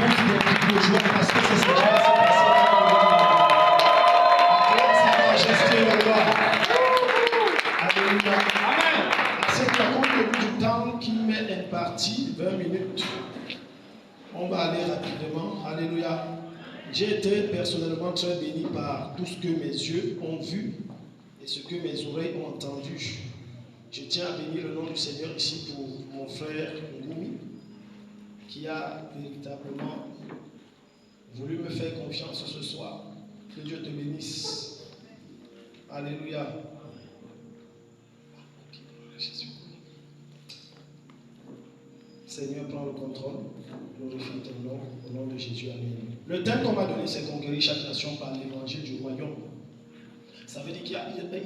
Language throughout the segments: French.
pousse des cris de joie parce que c'est ce qui va se passer dans le monde. Acclame sa majesté le roi. Alléluia. Amen. C'est par contre du temps qui m'est imparti, 20 minutes. On va aller rapidement. Alléluia. J'ai été personnellement très béni par tout ce que mes yeux ont vu et ce que mes oreilles ont entendu. Je tiens à bénir le nom du Seigneur ici pour mon frère Ngoumi, qui a véritablement voulu me faire confiance ce soir. Que Dieu te bénisse. Alléluia. Seigneur, prends le contrôle. Glorifie ton nom, au nom de Jésus. Amen. Le thème qu'on m'a donné, c'est conquérir chaque nation par l'évangile du royaume. Ça veut dire qu'il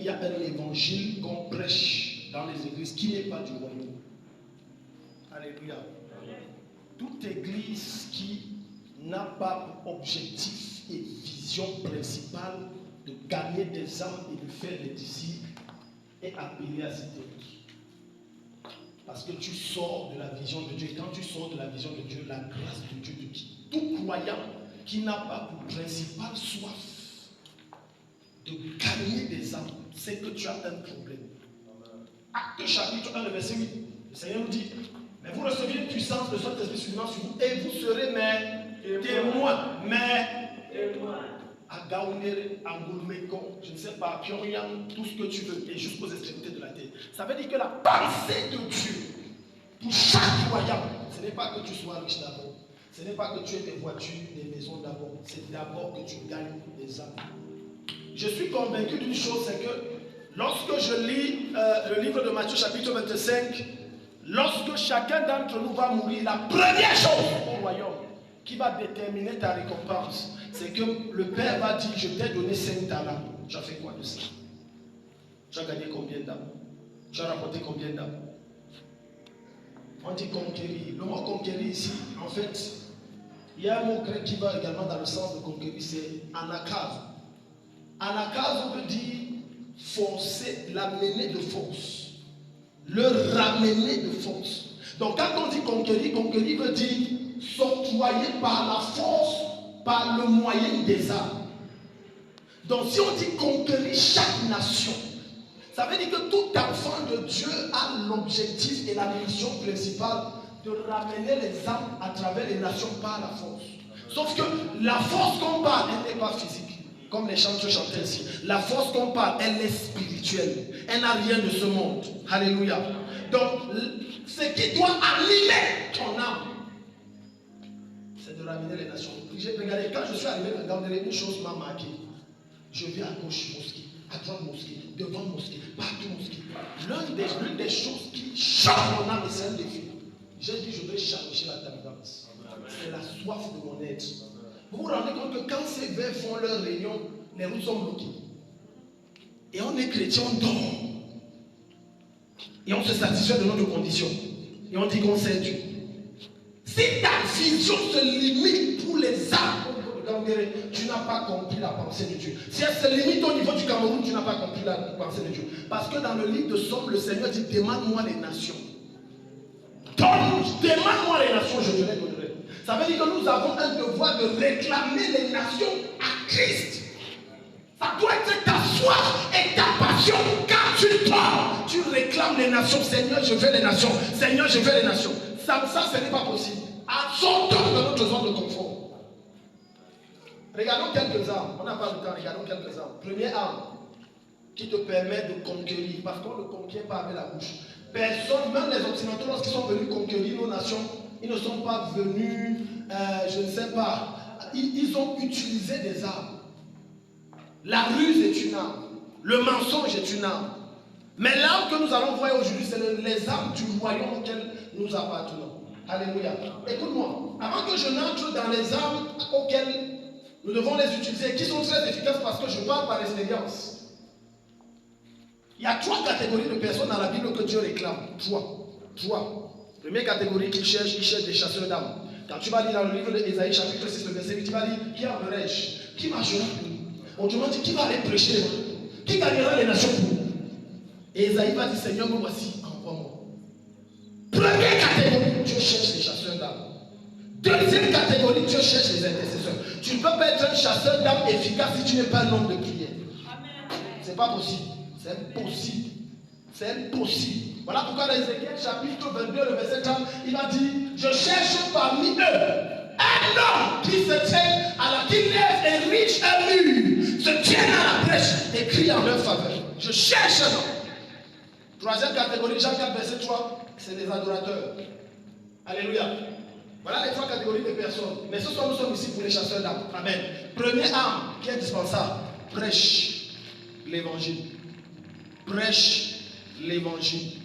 y a un évangile qu'on prêche dans les églises qui n'est pas du royaume. Alléluia. Toute église qui n'a pas pour objectif et vision principale de gagner des âmes et de faire des disciples est appelée à cette église. Parce que tu sors de la vision de Dieu. Et quand tu sors de la vision de Dieu, la grâce de Dieu te quitte. Tout croyant qui n'a pas pour principale soif de gagner des âmes, c'est que tu as un problème. Acte chapitre 1, le verset 8. Le Seigneur nous dit, mais vous receviez une puissance de Saint-Esprit sur vous et vous serez mes témoins. À Gaounéré, à Goulmeko, je ne sais pas, Pyongyang, tout ce que tu veux, et jusqu'aux extrémités de la terre. Ça veut dire que la pensée de Dieu, pour chaque croyant, ce n'est pas que tu sois riche d'abord, ce n'est pas que tu aies des voitures, des maisons d'abord, c'est d'abord que tu gagnes des âmes. Je suis convaincu d'une chose, c'est que lorsque je lis le livre de Matthieu chapitre 25, lorsque chacun d'entre nous va mourir, la première chose au royaume qui va déterminer ta récompense, c'est que le Père va dire, je t'ai donné 5 talents. Tu as fait quoi de ça? Tu as gagné combien d'âmes? Tu as rapporté combien d'âmes? On dit conquérir. Le mot conquérir ici, en fait, il y a un mot grec qui va également dans le sens de conquérir, c'est anakazo. Anakazo veut dire forcer, l'amener de force. Le ramener de force. Donc quand on dit conquérir, conquérir veut dire s'octroyer par la force, par le moyen des armes. Donc si on dit conquérir chaque nation, ça veut dire que tout enfant de Dieu a l'objectif et la mission principale de ramener les âmes à travers les nations par la force. Sauf que la force qu'on parle, elle n'est pas physique, comme les chanteurs chantaient ici. La force qu'on parle, elle est spirituelle. Elle n'a rien de ce monde. Alléluia. Donc, ce qui doit animer ton âme, c'est de ramener les nations. Regardez, quand je suis arrivé à Gaoundéré, une chose m'a marqué. Je vais à gauche mosquée, à droite mosquée, devant mosquée, partout mosquée. L'une des choses qui change mon âme, c'est un défi. J'ai dit, je vais changer la tendance. C'est la soif de mon être. Vous vous rendez compte que quand ces vers font leur réunion, les routes sont bloquées. Et on est chrétien, on dort. Et on se satisfait de notre condition. Et on dit qu'on sait Dieu. Si ta vision se limite pour les âmes, tu n'as pas compris la pensée de Dieu. Si elle se limite au niveau du Cameroun, tu n'as pas compris la pensée de Dieu. Parce que dans le livre de Somme, le Seigneur dit, demande-moi les nations. Demande-moi les nations, je te les donnerai. Ça veut dire que nous avons un devoir de réclamer les nations à Christ. Ça doit être ta soif et ta passion. Quand tu dors, tu réclames les nations. Seigneur, je veux les nations. Seigneur, je veux les nations. Ça ce n'est pas possible. Sortons de notre zone de confort. Regardons quelques armes. On n'a pas le temps, regardons quelques armes. Première arme qui te permet de conquérir. Parce qu'on ne conquiert pas avec la bouche. Personne, même les Occidentaux, lorsqu'ils sont venus conquérir nos nations, ils ne sont pas venus, je ne sais pas, ils ont utilisé des armes. La ruse est une arme. Le mensonge est une arme. Mais l'arme que nous allons voir aujourd'hui, c'est les armes du royaume auquel nous appartenons. Alléluia. Écoute-moi, avant que je n'entre dans les armes auxquelles nous devons les utiliser, qui sont très efficaces parce que je parle par expérience. Il y a 3 catégories de personnes dans la Bible que Dieu réclame. 3. Première catégorie qui cherche des chasseurs d'âmes. Quand tu vas lire dans le livre d'Ésaïe, chapitre 6, le verset 8, tu vas dire, qui enverrai-je? Qui marchera pour nous? On te demande qui va aller prêcher? Qui gagnera les nations pour nous? Et Ésaïe va dire, Seigneur, me voici, envoie-moi. Première catégorie, Dieu cherche les chasseurs d'âmes. 2. Deuxième catégorie, Dieu cherche les intercesseurs. Tu ne peux pas être un chasseur d'âmes efficace si tu n'es pas un homme de prière. C'est pas possible. C'est impossible. C'est impossible. Voilà pourquoi dans Ézéchiel chapitre 22, le verset 30, il a dit, je cherche parmi eux un homme qui se tienne qui lève et riche un mur, se tienne à la brèche et crie en leur faveur. Je cherche un homme. Troisième catégorie, Jean 4, verset 3, c'est les adorateurs. Alléluia. Voilà les trois catégories de personnes. Mais ce soir, nous sommes ici pour les chasseurs d'âmes. Amen. Première âme qui est indispensable, prêche l'évangile. Prêche l'évangile.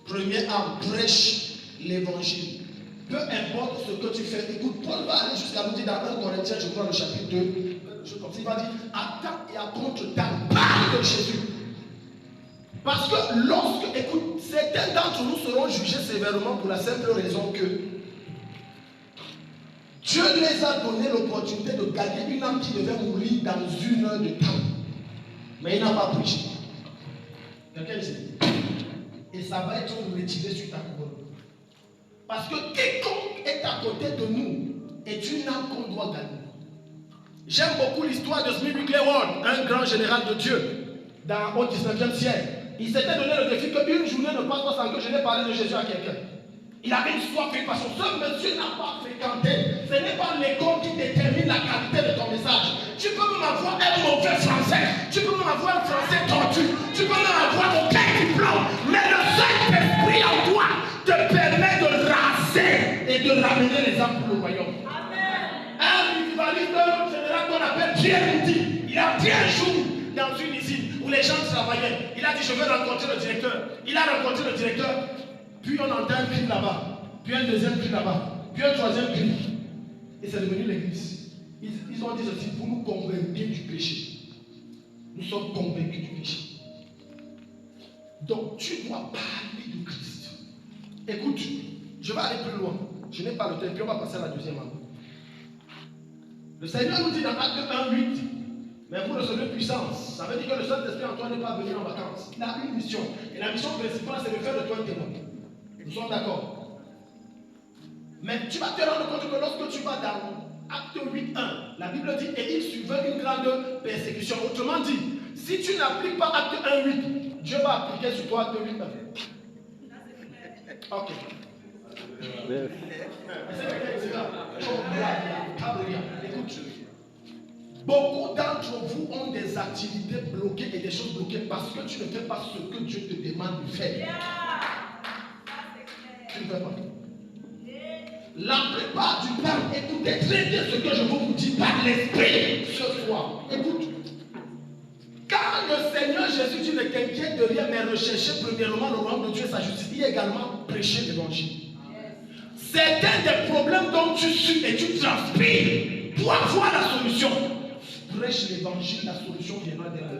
Première âme, prêche l'évangile. Peu importe ce que tu fais. Écoute, Paul va aller jusqu'à nous dire dans 1 Corinthiens, je crois, le chapitre 2, comme ça, il va dire, attends et à contre-temps, parle de Jésus. Parce que écoute, certains d'entre nous seront jugés sévèrement pour la simple raison que Dieu les a donné l'opportunité de gagner une âme qui devait mourir dans 1 heure de temps. Mais il n'a pas prêché. Quelqu'un ici. Et ça va être retiré sur ta couronne. Parce que quiconque est à côté de nous est une âme qu'on doit gagner. J'aime beaucoup l'histoire de Smith Wigglesworth, un grand général de Dieu au 19e siècle. Il s'était donné le défi qu'une journée ne passe pas sans que je n'ai parlé de Jésus à quelqu'un. Il avait une soif et une passion. Ce monsieur n'a pas fréquenté. Ce n'est pas l'école qui détermine la qualité de ton message. Tu peux même avoir un mauvais français. Tu peux même avoir un français tordu. Tu peux même avoir aucun diplôme. Mais le Saint-Esprit en toi te permet de raser et de ramener les âmes pour le royaume. Amen. Un rivaliste général qu'on appelle Pierre Moudi. Il a pris un jour dans une usine où les gens travaillaient. Il a dit, je veux rencontrer le directeur. Il a rencontré le directeur. Puis on entend un cri là-bas, puis un deuxième cri là-bas, puis un troisième cri. Et c'est devenu l'église. Ils ont dit ceci, vous nous convainquez du péché. Nous sommes convaincus du péché. Donc tu dois parler de Christ. Écoute, je vais aller plus loin. Je n'ai pas le temps, puis on va passer à la deuxième année. Le Seigneur nous dit dans Acte 1:8, mais vous recevez puissance. Ça veut dire que le Saint-Esprit en toi n'est pas venu en vacances. Il a une mission. Et la mission principale, c'est de faire de toi un témoin. Nous sommes d'accord. Mais tu vas te rendre compte que lorsque tu vas dans Acte 8:1, la Bible dit, et il suivait une grande persécution. Autrement dit, si tu n'appliques pas Acte 1:8, Dieu va appliquer sur toi Acte 8:1. Ok. Écoute, beaucoup d'entre vous ont des activités bloquées et des choses bloquées parce que tu ne fais pas ce que Dieu te demande de faire. Tu ne fais pas. La plupart du temps, écoutez très bien ce que je veux vous dire par l'esprit ce soir. Écoute. Quand le Seigneur Jésus dit ne t'inquiète de rien, mais recherchez premièrement le royaume de Dieu et sa justice, il y a également prêché l'évangile. Certains des problèmes dont tu suis et tu transpires pour avoir la solution, prêche l'évangile, la solution viendra derrière.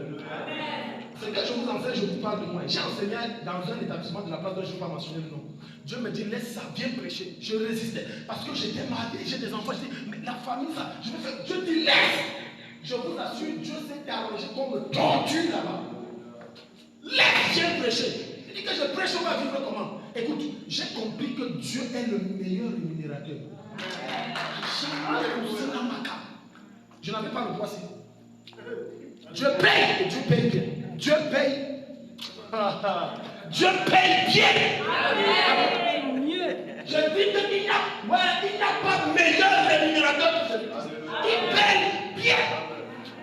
Ce que je vous enseigne, je vous parle de moi. J'ai enseigné dans un établissement de la place dont je ne vais pas mentionner le nom. Dieu me dit, laisse ça, viens prêcher. Je résistais parce que j'étais marié, j'ai des enfants. Je dis, mais la famille, ça, je vais faire. Dieu dit, laisse. Je vous assure, Dieu s'est arrangé qu'on me torture là-bas. Laisse, viens prêcher. Il dit que je prêche, on va vivre comment? Écoute, j'ai compris que Dieu est le meilleur rémunérateur. Je n'avais pas le droit ici. Dieu paye et Dieu paye bien. Dieu paye. Dieu paye bien. Je dis qu'il n'y a pas meilleur rémunérateur que celui-ci. Il paye bien.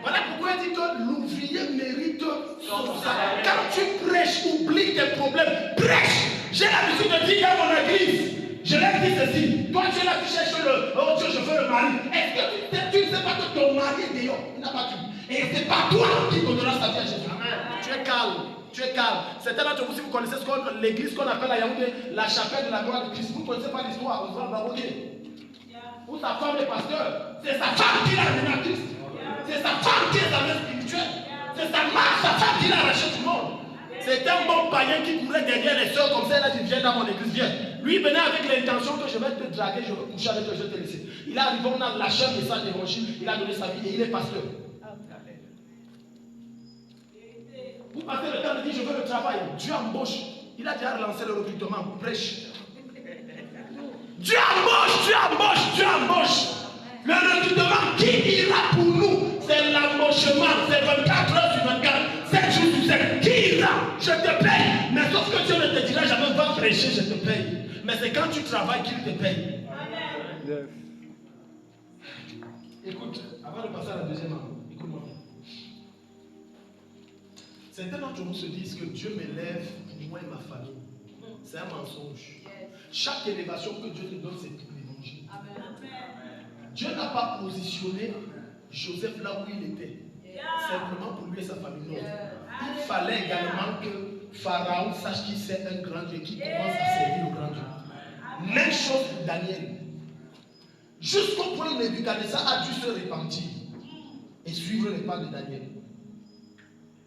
Voilà pourquoi il dit que l'ouvrier mérite son salaire. Quand tu prêches, oublie tes problèmes. Prêche. J'ai l'habitude de dire à mon église, je leur dis ceci. Toi, tu es là, tu cherches oh Dieu, je veux le mari. Est-ce que tu ne sais pas que ton mari est dehors? Il n'a pas tout. Et ce n'est pas toi qui donnera sa vie à Jésus. Amen. Tu es calme. Tu es calme. Certains d'entre vous, si vous connaissez l'église qu'on appelle à Yaoundé, la chapelle de la gloire de Christ, vous ne connaissez pas l'histoire, vous allez baroquer. Où sa femme est pasteur, c'est sa femme qui l'a amené à Christ. C'est sa femme qui est sa mère spirituelle. C'est sa femme qui l'a arraché tout le monde. C'est un bon païen qui courait derrière les soeurs comme ça. Là, il vient dans mon église, viens. Lui, il venait avec l'intention que je vais te draguer, je vais coucher avec toi, je vais te laisser. Il est arrivé, on a lâché un message d'évangile, il a donné sa vie et il est pasteur. Vous passez le temps de dire, je veux le travail. Dieu embauche. Il a déjà relancé le recrutement. Prêche. Dieu embauche, Dieu embauche, Dieu embauche. engagement, c'est 24 heures sur 24, 7 jours sur 7. Qui là, je te paye. Mais sauf que Dieu ne te dira jamais, va prêcher, je te paye. Mais c'est quand tu travailles qu'il te paye. Amen. Écoute, avant de passer à la deuxième arme, écoute-moi bien. Certains d'entre vous se disent que Dieu m'élève pour moi et ma famille. C'est un mensonge. Chaque élévation que Dieu te donne, c'est pour l'évangile. Dieu n'a pas positionné Joseph là où il était. Simplement pour lui et sa famille. Non. Il fallait également que Pharaon sache qu'il c'est un grand Dieu, qui commence à servir le grand Dieu. Même chose pour Daniel. Jusqu'au point où Nebuchadnezzar a dû se repentir et suivre les pas de Daniel.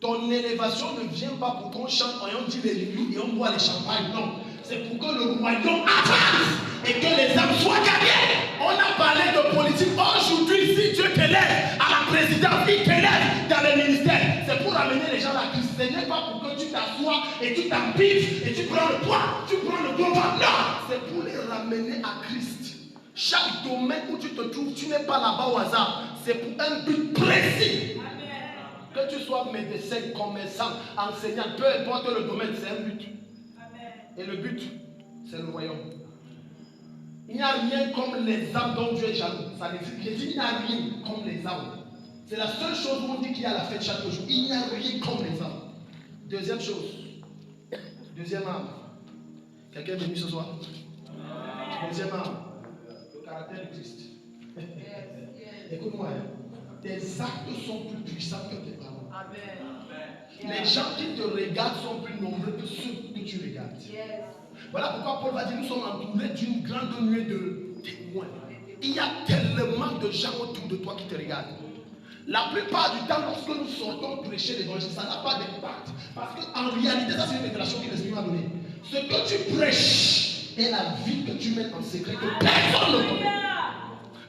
Ton élévation ne vient pas pour qu'on chante et on dit les loups et on boit les champagnes. Non. C'est pour que le royaume avance et que les âmes soient gagnées. On a parlé de politique. Aujourd'hui, si Dieu t'élève à la présidence, il t'élève dans les ministères, c'est pour amener les gens à Christ. Ce n'est pas pour que tu t'assoies et tu t'empiffes et tu prends le poids, tu prends le global. Non, c'est pour les ramener à Christ. Chaque domaine où tu te trouves, tu n'es pas là-bas au hasard. C'est pour un but précis. Que tu sois médecin, commerçant, enseignant, peu importe le domaine, c'est un but. Et le but, c'est le royaume. Il n'y a rien comme les âmes dont Dieu est jaloux. Ça veut dire qu'il n'y a rien comme les âmes. C'est la seule chose où on dit qu'il y a la fête chaque jour. Il n'y a rien comme les âmes. Deuxième chose. Deuxième âme. Quelqu'un est venu ce soir? Deuxième âme. Le caractère du Christ. Écoute-moi. Tes actes sont plus puissants que tes paroles. Les gens qui te regardent sont plus nombreux que ceux que tu regardes. Voilà pourquoi Paul va dire, nous sommes entourés d'une grande nuée de témoins. Il y a tellement de gens autour de toi qui te regardent. La plupart du temps, lorsque nous sortons prêcher l'évangile, ça n'a pas d'impact. Parce qu'en réalité, ça c'est une révélation que l'Esprit m'a donnée. Ce que tu prêches est la vie que tu mets en secret, que personne ne connaît.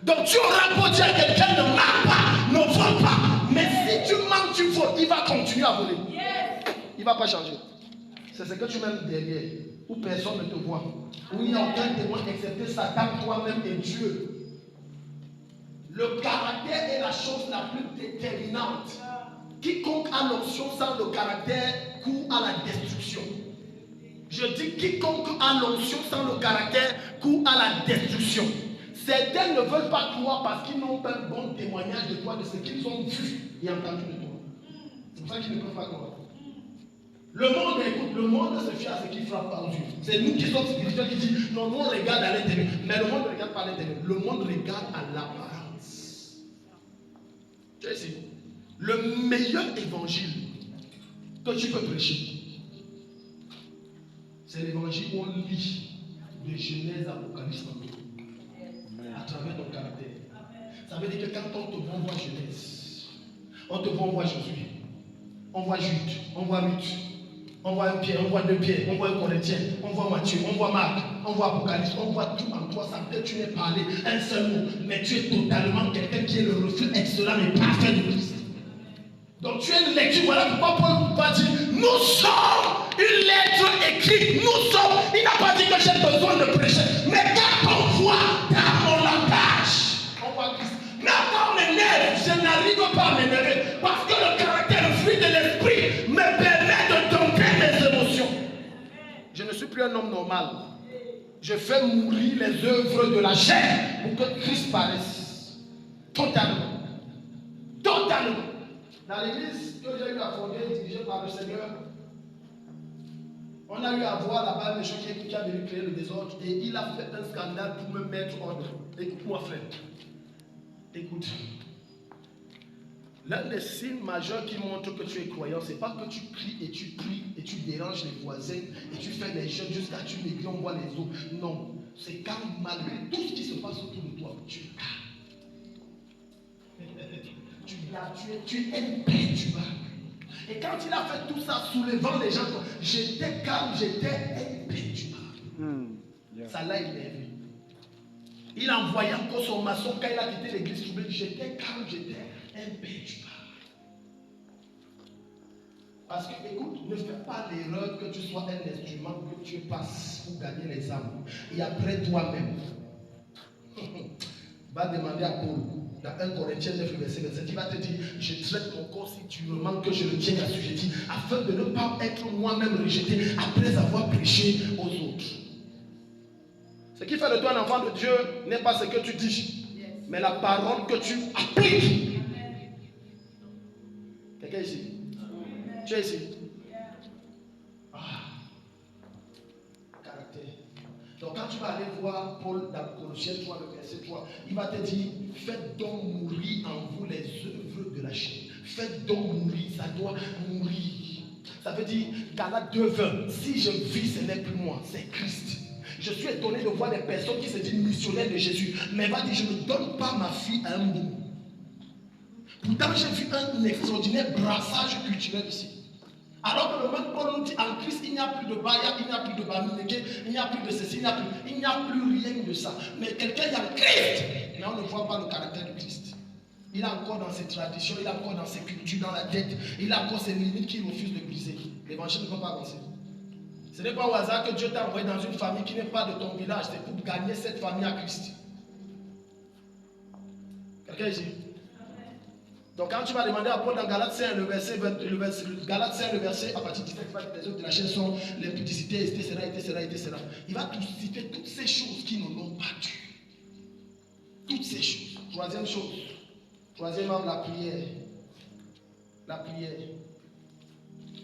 Donc tu auras beau dire que quelqu'un ne ment pas, ne vole pas. Mais si tu mens, tu voles, il va continuer à voler. Il ne va pas changer. C'est ce que tu mets derrière, où personne ne te voit. Où il n'y a aucun témoin excepté Satan, toi-même et Dieu. Le caractère est la chose la plus déterminante. Quiconque a l'onction sans le caractère court à la destruction. Je dis quiconque a l'onction sans le caractère court à la destruction. Certains ne veulent pas croire parce qu'ils n'ont pas un bon témoignage de toi, de ce qu'ils ont vu et entendu de toi. C'est pour ça qu'ils ne peuvent pas croire. Le monde, écoute, le monde se fie à ce qui frappe par Dieu. C'est nous qui sommes spirituels qui disent, non, nous on regarde à l'intérieur. Mais le monde ne regarde pas à l'intérieur. Le monde regarde à l'apparence. Tu sais, ici, le meilleur évangile que tu peux prêcher, c'est l'évangile où on lit de Genèse à Apocalypse à travers ton caractère. Ça veut dire que quand on te voit Genèse, on te voit Jésus, on voit Jude, on voit Ruth, on voit un Pierre, on voit deux Pierre, on voit un Corinthien, on voit Matthieu, on voit Marc, on voit Apocalypse, on voit tout en toi. Ça veut dire que tu n'es parlé un seul mot, mais tu es totalement quelqu'un qui est le reflet excellent et parfait de Christ. Donc tu es une lecture, voilà pourquoi Paul va dire, nous sommes une lettre écrite, nous sommes, il n'a pas dit que j'ai besoin de prêcher, mais quand on voit dans mon langage, on voit Christ. Mais quand on m'énerve, je n'arrive pas à m'énerver, parce que le caractère, le fruit de l'esprit me permet de dompter mes émotions. Je ne suis plus un homme normal. Je fais mourir les œuvres de la chair pour que Christ paraisse. Totalement. Totalement. Dans l'église que j'ai eu à fonder, dirigée par le Seigneur, on a eu à voir là-bas un méchant qui a venu créer le désordre et il a fait un scandale pour me mettre ordre. Écoute-moi, frère. Écoute. L'un des signes majeurs qui montre que tu es croyant, ce n'est pas que tu cries et tu pries et tu déranges les voisins et tu fais des jeûnes jusqu'à ce que tu maigris, on voit les os. Non. C'est quand malgré tout ce qui se passe autour de toi, tu es calme. Tu es imperturbable. Et quand il a fait tout ça, soulevant les gens, j'étais calme, j'étais imperturbable. Ça l'a énervé. Il envoyait encore son maçon quand il a quitté l'église. J'étais calme, j'étais imperturbable. Parce que, écoute, ne fais pas l'erreur que tu sois un instrument que tu passes pour gagner les âmes. Et après toi-même, va demander à Paul. dans 1 Corinthiens 9, verset 27, il va te dire, je traite mon corps si durement que je le tiens assujetti, afin de ne pas être moi-même rejeté après avoir prêché aux autres. Ce qui fait de toi un enfant de Dieu n'est pas ce que tu dis, mais la parole que tu appliques. Quelqu'un ici? Tu es ici? Caractère. Donc quand tu vas aller voir Paul dans Colossiens 3, le verset 3, il va te dire, faites donc mourir en vous les œuvres de la chair. Faites donc mourir, ça doit mourir. Ça veut dire, Galates 2:20, si je vis, ce n'est plus moi, c'est Christ. Je suis étonné de voir des personnes qui se disent missionnaires de Jésus, mais il va dire, je ne donne pas ma fille à un bout. Pourtant, j'ai vu un extraordinaire brassage culturel ici. Alors que le même Paul nous dit, en Christ, il n'y a plus de baya, il n'y a plus de bamileke, il n'y a plus de ceci, il n'y a plus rien de ça. Mais quelqu'un est en Christ, mais on ne voit pas le caractère de Christ. Il a encore dans ses traditions, il a encore dans ses cultures, dans la tête, il a encore ses limites qu'il refuse de briser. L'évangile ne va pas avancer. Ce n'est pas au hasard que Dieu t'a envoyé dans une famille qui n'est pas de ton village, c'est pour gagner cette famille à Christ. Quelqu'un ici? Donc quand tu vas demander à Paul dans Galates 5, le verset, à partir du 17, les œuvres de la chair sont l'impudicité, etc. Il va tout citer toutes ces choses qui ne l'ont pas dû. Toutes ces choses. Troisièmement, la prière. La prière.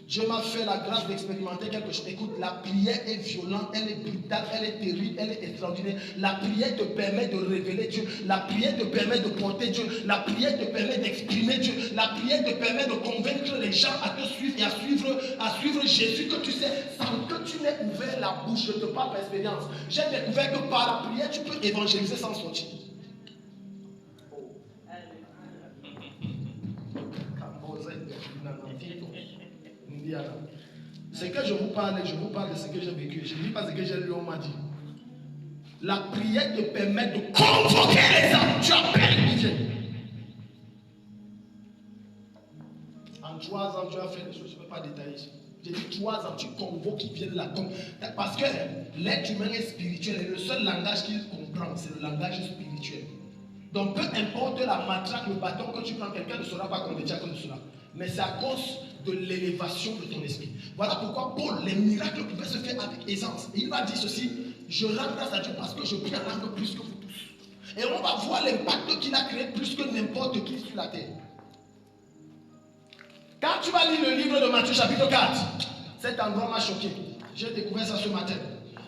Dieu m'a fait la grâce d'expérimenter quelque chose. Écoute, la prière est violente, elle est brutale, elle est terrible, elle est extraordinaire. La prière te permet de révéler Dieu. La prière te permet de porter Dieu. La prière te permet d'exprimer Dieu. La prière te permet de convaincre les gens à te suivre et à suivre Jésus que tu sais, sans que tu n'aies ouvert la bouche. Je te parle par expérience. J'ai découvert que par la prière, tu peux évangéliser sans sortir. Ce que je vous parle de ce que j'ai vécu. Je ne dis pas ce que j'ai lu, on m'a dit. La prière te permet de convoquer les gens. Tu appelles, ils viennent. En 3 ans, tu as fait des choses, je ne peux pas détailler. J'ai dit 3 ans, tu convoques, ils viennent là. Parce que l'être humain est spirituel et le seul langage qu'il comprend, c'est le langage spirituel. Donc peu importe la matraque, le bâton que tu prends, quelqu'un ne saura pas qu'on est diacre de cela. Mais c'est à cause de l'élévation de ton esprit. Voilà pourquoi Paul, les miracles pouvaient se faire avec aisance. Et il va dire ceci, je rends grâce à Dieu parce que je prie en langue plus que vous tous. Et on va voir l'impact qu'il a créé plus que n'importe qui sur la terre. Quand tu vas lire le livre de Matthieu chapitre 4, cet endroit m'a choqué. J'ai découvert ça ce matin.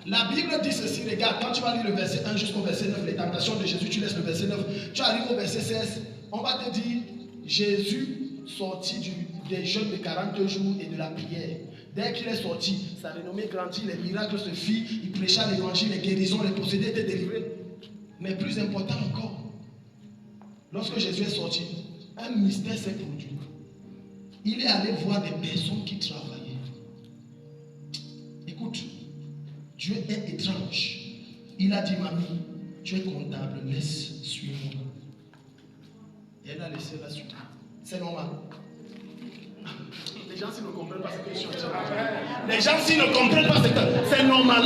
La Bible dit ceci, regarde, quand tu vas lire le verset 1 jusqu'au verset 9, les tentations de Jésus, tu laisses le verset 9, tu arrives au verset 16, on va te dire, Jésus sorti des jeûnes de 40 jours et de la prière. Dès qu'il est sorti, sa renommée grandit, les miracles se firent, il prêcha l'évangile, les guérisons, les possédés étaient délivrés. Mais plus important encore, lorsque Jésus est sorti, un mystère s'est produit. Il est allé voir des personnes qui travaillaient. Écoute, Dieu est étrange. Il a dit, mamie, tu es comptable, laisse, suis-moi. Et elle a laissé la suite. C'est normal. Les gens s'ils ne comprennent pas ce que je suis en train de dire. Les gens s'ils ne comprennent pas ce que c'est normal.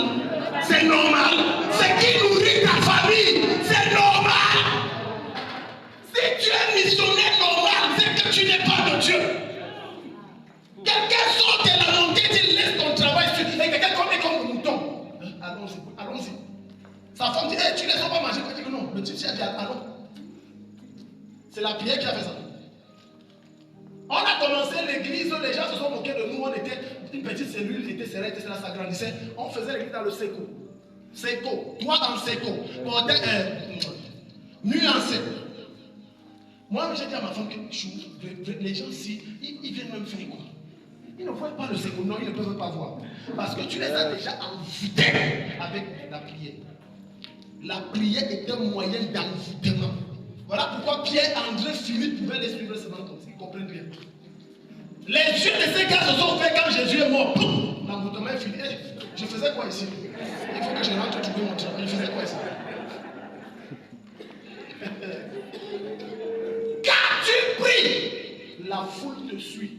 C'est normal. C'est qui nourrit ta famille. C'est normal. Si tu es missionnaire normal, c'est que tu n'es pas de Dieu. Quelqu'un sort de la montée, il laisse ton travail sur. Et quelqu'un comme le mouton. Allons-y, allons-y. Sa femme dit, hey, tu ne laisses pas manger. Il dit que non. Le type a dit, allons. C'est la prière qui a fait ça. On a commencé l'église, les gens se sont moqués de nous, on était une petite cellule, était serrée, ça s'agrandissait. On faisait l'église dans le séco. Séco, toi dans le séco. Nuancé. Moi, j'ai dit à ma femme que les gens ici, ils viennent même faire quoi? Ils ne voient pas le séco, non, ils ne peuvent pas voir. Parce que tu les as déjà envoûtés avec la prière. La prière est un moyen d'envoûtement. Voilà pourquoi Pierre, André, Philippe pouvaient les suivre seulement comme ça. Ils comprennent bien. Les yeux de ces gars se sont faits quand Jésus est mort. L'envoûtement est fini. Je faisais quoi ici? Il faut que je rentre trouver mon travail. Je faisais quoi ici? Quand tu pries, la foule te suit.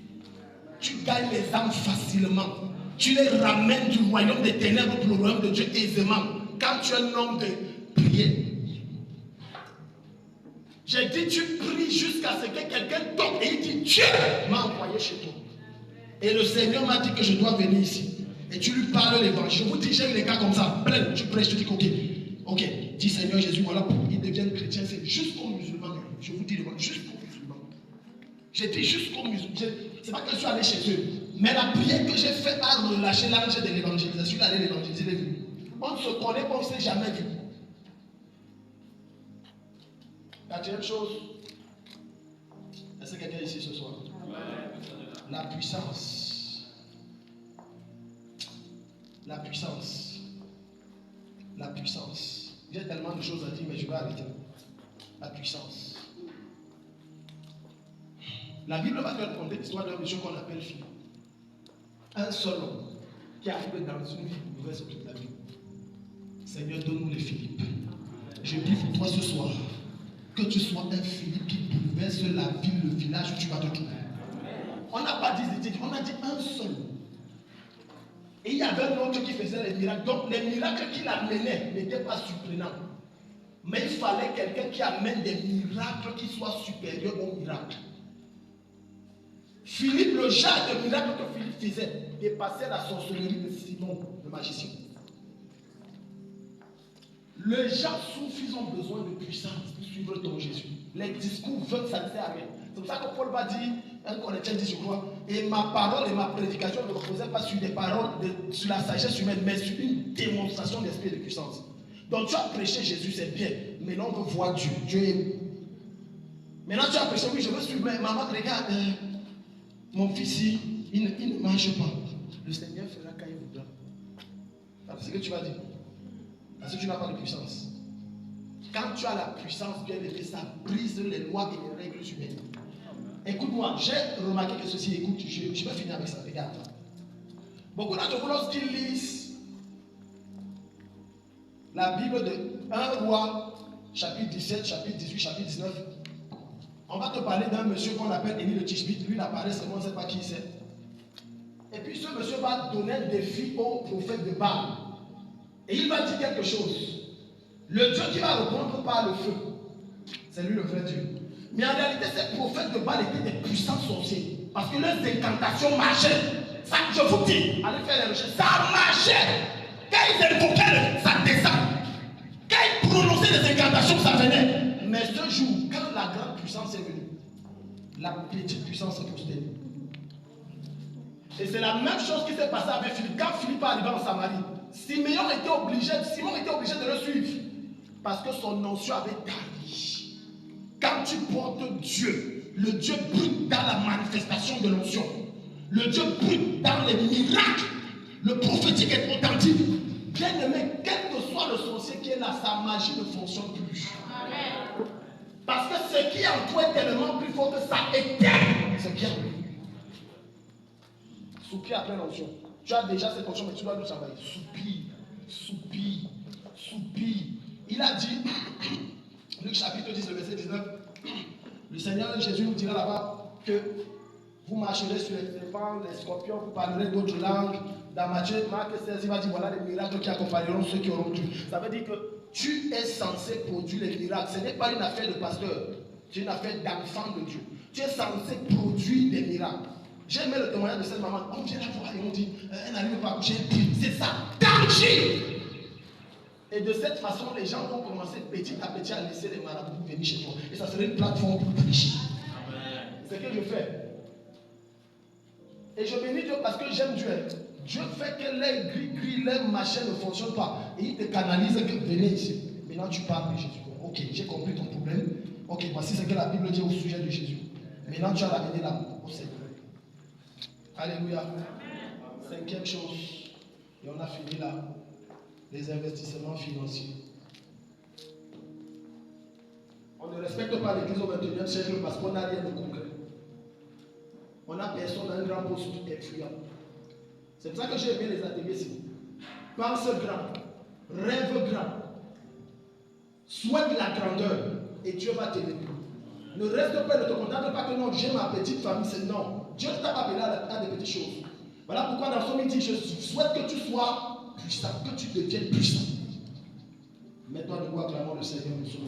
Tu gagnes les âmes facilement. Tu les ramènes du royaume des ténèbres pour le royaume de Dieu aisément. Quand tu es un homme de prière. J'ai dit, tu pries jusqu'à ce que quelqu'un tombe et il dit, Dieu m'a envoyé chez toi. Et le Seigneur m'a dit que je dois venir ici. Et tu lui parles l'évangile. Je vous dis, j'ai eu des cas comme ça, plein. Tu prêches, tu dis, ok, dis Seigneur Jésus, voilà, pour qu'ils deviennent chrétiens, c'est juste comme musulmans. Je vous dis, juste comme musulmans. J'ai dit juste comme musulmans. C'est pas que je suis allé chez eux. Mais la prière que j'ai faite a relâché l'ange de l'évangélisation. Je suis allé l'évangéliser, il est venu. On se connaît, on ne s'est jamais vu. Quatrième chose, est-ce que quelqu'un ici ce soir? La puissance. La puissance. La puissance. J'ai tellement de choses à dire, mais je vais arrêter. La puissance. La Bible va te raconter l'histoire d'un monsieur qu'on appelle Philippe. Un seul homme qui arrive dans une vie mauvaise sur toute la vie. Seigneur, donne-nous les Philippe. Je prie pour toi ce soir que tu sois un Philippe qui bouleverse la ville, le village où tu vas te trouver. On n'a pas dit, on a dit un seul. Et il y avait un autre qui faisait les miracles. Donc les miracles qu'il amenait n'étaient pas surprenants. Mais il fallait quelqu'un qui amène des miracles qui soient supérieurs aux miracles. Philippe, le genre de miracle que Philippe faisait, dépassait la sorcellerie de Simon, le magicien. Les gens souffrent, ils ont besoin de puissance pour suivre ton Jésus. Les discours veulent, ça ne sert à rien. C'est pour ça que Paul va dire, un Corinthien dit, je crois, et ma parole et ma prédication ne reposaient pas sur des paroles, sur la sagesse humaine, mais sur une démonstration d'esprit et de puissance. Donc tu as prêché Jésus, c'est bien, mais là on veut voir Dieu. Dieu est... Maintenant tu as prêché, oui, je veux suivre, mais maman, regarde, mon fils, il ne mange pas. Le Seigneur fera quand il voudra. C'est ce que tu vas dire. Parce que tu n'as pas de puissance. Quand tu as la puissance, bien aimé, ça brise les lois et les règles humaines. Écoute-moi, j'ai remarqué que ceci, écoute, je vais finir avec ça, regarde. Beaucoup d'entre vous, lorsqu'ils lisent la Bible de 1 roi, chapitre 17, chapitre 18, chapitre 19, on va te parler d'un monsieur qu'on appelle Élie le Tishbite. Lui, il apparaît seulement, on ne sait pas qui c'est. Et puis ce monsieur va donner un défi au prophète de Baal. Et il va dire quelque chose. Le Dieu qui va répondre par le feu, c'est lui le vrai Dieu. Mais en réalité, ces prophètes de Baal étaient des puissants sorciers. Parce que leurs incantations marchaient. Ça, je vous dis, allez faire les recherches, ça marchait. Quand ils invoquaient, ça descend. Quand ils prononçaient les incantations, ça venait. Mais ce jour, quand la grande puissance est venue, la petite puissance est postée. Et c'est la même chose qui s'est passée avec Philippe. Quand Philippe est arrivé en Samarie, Simon était obligé de le suivre. Parce que son onction avait tardi. Quand tu portes Dieu, le Dieu brute dans la manifestation de l'onction. Le Dieu brute dans les miracles. Le prophétique est authentique. Bien aimé, quel que soit le sorcier qui est là, sa magie ne fonctionne plus. Amen. Parce que ce qui est en toi est tellement plus fort que ça éteint ce qui est en lui. Soupire après l'onction. Tu as déjà cette onction, mais tu dois le travailler. Soupire, soupire, soupire. Il a dit, Luc chapitre 10, le verset 19, le Seigneur Jésus nous dira là-bas que vous marcherez sur les serpents, les scorpions, vous parlerez d'autres langues. Dans Matthieu, Marc 16, il va dire voilà les miracles qui accompagneront ceux qui auront cru. Ça veut dire que tu es censé produire les miracles. Ce n'est pas une affaire de pasteur, c'est une affaire d'enfant de Dieu. Tu es censé produire des miracles. J'ai aimé le témoignage de cette maman. On vient la voir et on dit elle n'arrive pas à coucher. C'est ça, tangible. Et de cette façon, les gens vont commencer petit à petit à laisser les marabouts venir chez toi. Et ça serait une plateforme pour prêcher. C'est ce que je fais. Et je bénis Dieu parce que j'aime Dieu. Dieu fait que les gris, les machins ne fonctionnent pas. Et il te canalise que venez ici. Maintenant tu parles de Jésus. Ok, j'ai compris ton problème. Ok, voici ce que la Bible dit au sujet de Jésus. Maintenant tu as ramené l'amour au Seigneur. Alléluia. Cinquième chose. Et on a fini là. Les investissements financiers. On ne respecte pas l'église au 21e siècle parce qu'on n'a rien de concret. On n'a personne à un grand poste influent. C'est pour ça que j'ai aimé les ateliers ici. Pense grand, rêve grand, souhaite la grandeur et Dieu va t'aider. Ne reste pas, ne te contente pas que non, j'ai ma petite famille, c'est non. Dieu ne t'a pas appelé à des petites choses. Voilà pourquoi dans son dit, je souhaite que tu sois puissant, que tu deviennes puissant. Mets-toi debout, acclamons le Seigneur de son nom.